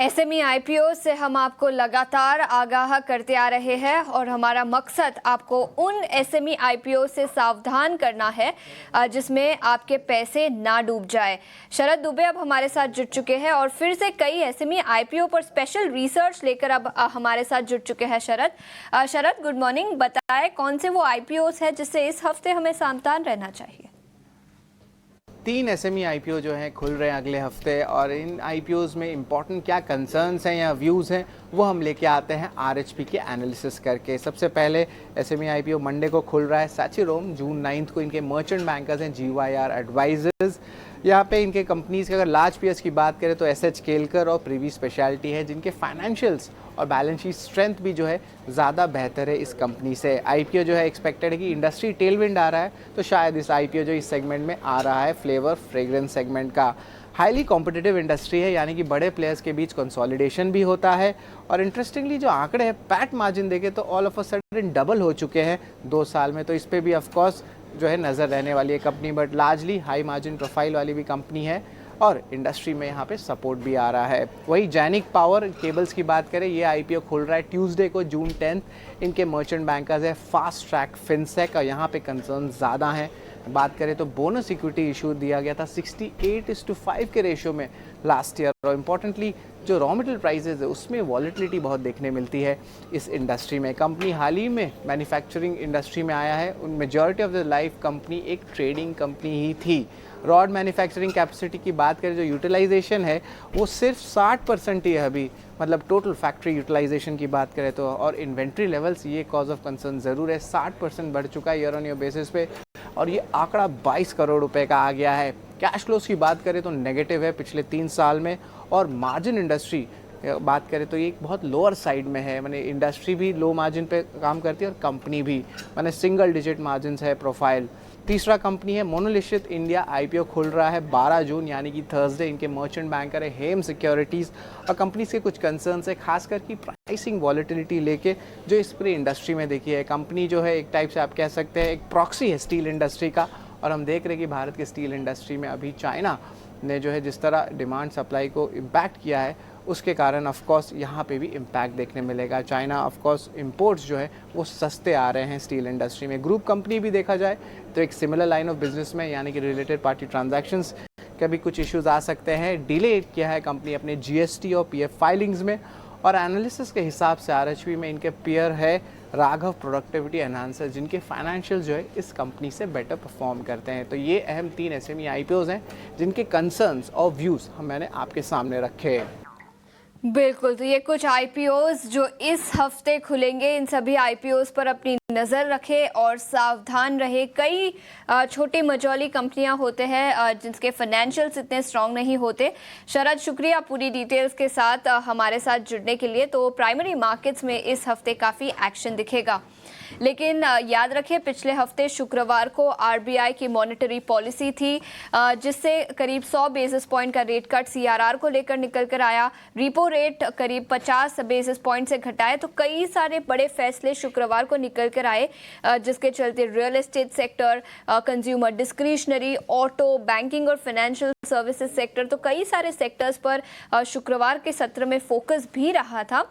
SME IPO से हम आपको लगातार आगाह करते आ रहे हैं और हमारा मकसद आपको उन एसएमई आईपीओ से सावधान करना है जिसमें आपके पैसे ना डूब जाए। शरद दुबे अब हमारे साथ जुड़ चुके हैं और फिर से कई एसएमई आईपीओ पर स्पेशल रिसर्च लेकर अब हमारे साथ जुड़ चुके हैं। शरद गुड मॉर्निंग, बताएं कौन से वो आईपीओस है जिससे इस हफ्ते हमें सावधान रहना चाहिए। 3 एसएमई आईपीओ जो हैं खुल रहे हैं अगले हफ्ते, और इन आईपीओज में इंपॉर्टेंट क्या कंसर्न्स हैं या व्यूज़ हैं वो हम लेके आते हैं आरएचपी के एनालिसिस करके। सबसे पहले एसएमई आईपीओ मंडे को खुल रहा है सैचीरोम, जून 9 को। इनके मर्चेंट बैंकर्स हैं जीवाईआर एडवाइजर्स। यहाँ पे इनके कंपनीज के अगर लार्ज पीएस की बात करें तो एसएच केलकर और प्रीवी स्पेशलिटी है, जिनके फाइनेंशियल्स और बैलेंस शीट स्ट्रेंथ भी जो है ज़्यादा बेहतर है इस कंपनी से। आईपीओ जो है एक्सपेक्टेड है कि इंडस्ट्री टेलविंड आ रहा है, तो शायद इस आईपीओ जो इस सेगमेंट में आ रहा है फ्लेवर फ्रेग्रेंस सेगमेंट का। हाईली कॉम्पिटिटिव इंडस्ट्री है, यानी कि बड़े प्लेयर्स के बीच कंसोलिडेशन भी होता है। और इंटरेस्टिंगली जो आंकड़े हैं पैट मार्जिन देखे तो all of a sudden double हो चुके हैं 2 साल में, तो इस पर भी ऑफकोर्स जो है नज़र रहने वाली है company. But largely high margin profile वाली भी कंपनी है और इंडस्ट्री में यहाँ पे सपोर्ट भी आ रहा है। वही जैनिक पावर केबल्स की बात करें, ये आईपीओ खुल रहा है ट्यूसडे को जून 10। इनके मर्चेंट बैंकर्स है फास्ट ट्रैक फिनसेक, और यहाँ पे कंसर्न ज़्यादा हैं। बात करें तो बोनस इक्विटी इशू दिया गया था 68:5 के रेशियो में लास्ट ईयर। और इम्पॉर्टेंटली जो रॉ मटेरियल प्राइसेस है उसमें वॉलेटिलिटी बहुत देखने मिलती है इस इंडस्ट्री में। कंपनी हाल ही में मैन्युफैक्चरिंग इंडस्ट्री में आया है। उन majority of the life company एक ट्रेडिंग कंपनी ही थी। रॉड मैन्युफैक्चरिंग कैपेसिटी की बात करें, जो यूटिलाइजेशन है वो सिर्फ 60% ही है अभी, मतलब टोटल फैक्ट्री यूटिलाइजेशन की बात करें तो। और इन्वेंट्री लेवल्स ये कॉज ऑफ कंसर्न ज़रूर है, 60% बढ़ चुका है ईयर ऑन ईयर बेसिस पे, और ये आंकड़ा 22 करोड़ रुपए का आ गया है। कैश फ्लोस की बात करें तो नेगेटिव है पिछले 3 साल में। और मार्जिन इंडस्ट्री बात करें तो ये एक बहुत लोअर साइड में है, मैंने इंडस्ट्री भी लो मार्जिन पे काम करती है और कंपनी भी, मैंने सिंगल डिजिट मार्जिन है प्रोफाइल। तीसरा कंपनी है मोनोलिथिक इंडिया, आईपीओ खुल रहा है 12 जून यानी कि थर्सडे। इनके मर्चेंट बैंकर है हेम सिक्योरिटीज़, और कंपनीज के कुछ कंसर्न्स है खासकर की प्राइसिंग वॉलेटिलिटी लेके जो इस पूरी इंडस्ट्री में देखी है। कंपनी जो है एक टाइप से आप कह सकते हैं एक प्रॉक्सी है स्टील इंडस्ट्री का, और हम देख रहे हैं कि भारत के स्टील इंडस्ट्री में अभी चाइना ने जो है जिस तरह डिमांड सप्लाई को इम्पैक्ट किया है, उसके कारण ऑफकोर्स यहाँ पे भी इम्पैक्ट देखने मिलेगा। चाइना ऑफकोर्स इंपोर्ट्स जो है वो सस्ते आ रहे हैं स्टील इंडस्ट्री में। ग्रुप कंपनी भी देखा जाए तो एक सिमिलर लाइन ऑफ बिजनेस में, यानी कि रिलेटेड पार्टी ट्रांजैक्शंस के भी कुछ इश्यूज आ सकते हैं। डिले किया है कंपनी अपने जीएसटी और पीएफ फाइलिंग्स में, और एनालिसिस के हिसाब से आरएचपी में इनके पेयर है राघव प्रोडक्टिविटी एनहांसर, जिनके फाइनेंशियल जो है इस कंपनी से बेटर परफॉर्म करते हैं। तो ये अहम 3 एसएमई आईपीओज हैं जिनके कंसर्न्स और व्यूज़ मैंने आपके सामने रखे हैं। बिल्कुल, तो ये कुछ आईपीओस जो इस हफ्ते खुलेंगे, इन सभी आईपीओस पर अपनी नज़र रखें और सावधान रहे। कई छोटी मझौली कंपनियां होते हैं जिनके फाइनेंशियल्स इतने स्ट्रांग नहीं होते। शरद, शुक्रिया पूरी डिटेल्स के साथ हमारे साथ जुड़ने के लिए। तो प्राइमरी मार्केट्स में इस हफ्ते काफ़ी एक्शन दिखेगा, लेकिन याद रखें पिछले हफ्ते शुक्रवार को आरबीआई की मॉनेटरी पॉलिसी थी जिससे करीब 100 बेसिस पॉइंट का रेट कट सीआरआर को लेकर निकल कर आया। रिपो रेट करीब 50 बेसिस पॉइंट से घटाए, तो कई सारे बड़े फैसले शुक्रवार को निकल कर आए जिसके चलते real estate sector, consumer discretionary, auto, banking और फाइनेंशियल सर्विसेज सेक्टर, तो कई सारे सेक्टर्स पर शुक्रवार के सत्र में फोकस भी रहा था।